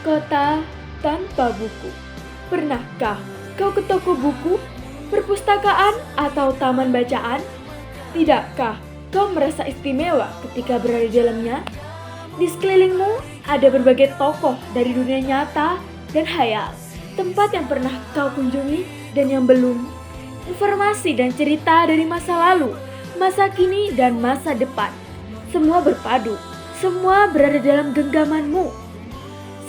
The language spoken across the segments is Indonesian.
Kota tanpa buku. Pernahkah kau ke toko buku, perpustakaan, atau taman bacaan? Tidakkah kau merasa istimewa ketika berada di dalamnya? Di sekelilingmu ada berbagai tokoh dari dunia nyata dan khayal, tempat yang pernah kau kunjungi dan yang belum. Informasi dan cerita dari masa lalu, masa kini, dan masa depan. Semua berpadu, semua berada dalam genggamanmu.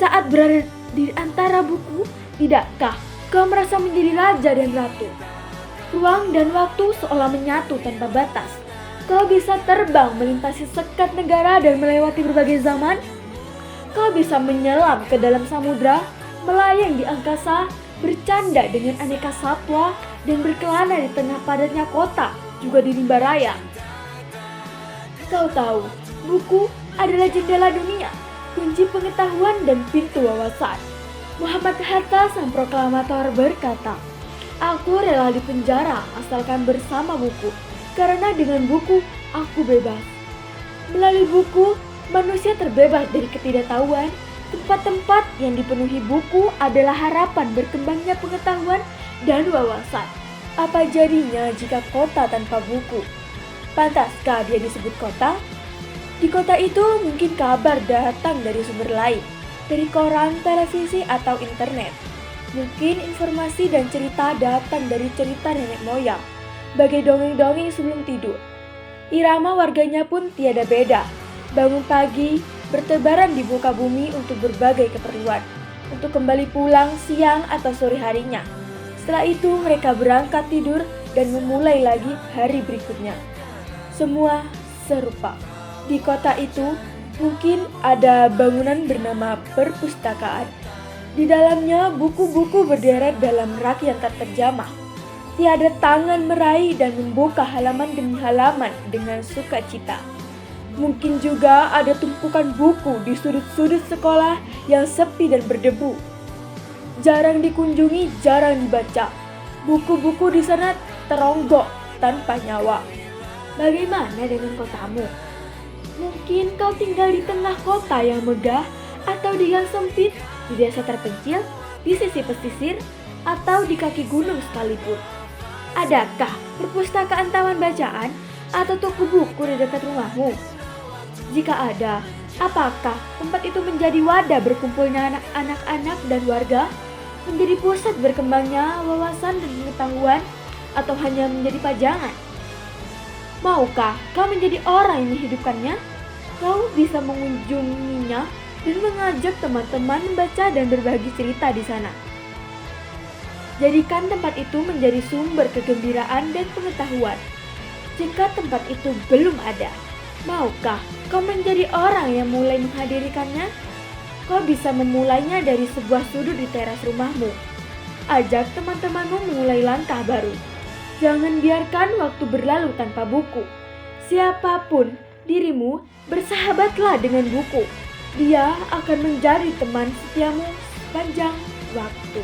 Saat berada di antara buku, tidakkah kau merasa menjadi raja dan ratu? Ruang dan waktu seolah menyatu tanpa batas. Kau bisa terbang melintasi sekat negara dan melewati berbagai zaman. Kau bisa menyelam ke dalam samudra, melayang di angkasa, bercanda dengan aneka satwa, dan berkelana di tengah padatnya kota, juga di rimba raya. Kau tahu, buku adalah jendela dunia, kunci pengetahuan dan pintu wawasan. Muhammad Hatta sang proklamator berkata, "Aku rela dipenjara asalkan bersama buku, karena dengan buku aku bebas." Melalui buku, manusia terbebas dari ketidaktahuan. Tempat-tempat yang dipenuhi buku adalah harapan berkembangnya pengetahuan dan wawasan. Apa jadinya jika kota tanpa buku? Pantaskah dia disebut kota? Di kota itu mungkin kabar datang dari sumber lain, dari koran, televisi, atau internet. Mungkin informasi dan cerita datang dari cerita nenek moyang, bagai dongeng-dongeng sebelum tidur. Irama warganya pun tiada beda. Bangun pagi, bertebaran di muka bumi untuk berbagai keperluan, untuk kembali pulang siang atau sore harinya. Setelah itu mereka berangkat tidur dan memulai lagi hari berikutnya. Semua serupa. Di kota itu mungkin ada bangunan bernama perpustakaan. Di dalamnya buku-buku berderet dalam rak yang tak terjamah. Tiada tangan meraih dan membuka halaman demi halaman dengan sukacita. Mungkin juga ada tumpukan buku di sudut-sudut sekolah yang sepi dan berdebu. Jarang dikunjungi, jarang dibaca. Buku-buku di sana teronggok tanpa nyawa. Bagaimana dengan kotamu? Mungkin kau tinggal di tengah kota yang megah, atau di gang sempit, di desa terpencil, di sisi pesisir, atau di kaki gunung sekalipun. Adakah perpustakaan taman bacaan atau toko buku di dekat rumahmu? Jika ada, apakah tempat itu menjadi wadah berkumpulnya anak-anak dan warga? Menjadi pusat berkembangnya wawasan dan pengetahuan, atau hanya menjadi pajangan? Maukah kau menjadi orang yang menghidupkannya? Kau bisa mengunjunginya dan mengajak teman-teman membaca dan berbagi cerita di sana. Jadikan tempat itu menjadi sumber kegembiraan dan pengetahuan. Jika tempat itu belum ada, maukah kau menjadi orang yang mulai menghadirkannya? Kau bisa memulainya dari sebuah sudut di teras rumahmu. Ajak teman-temanmu memulai langkah baru. Jangan biarkan waktu berlalu tanpa buku. Siapapun dirimu, bersahabatlah dengan buku. Dia akan menjadi teman setiamu sepanjang waktu.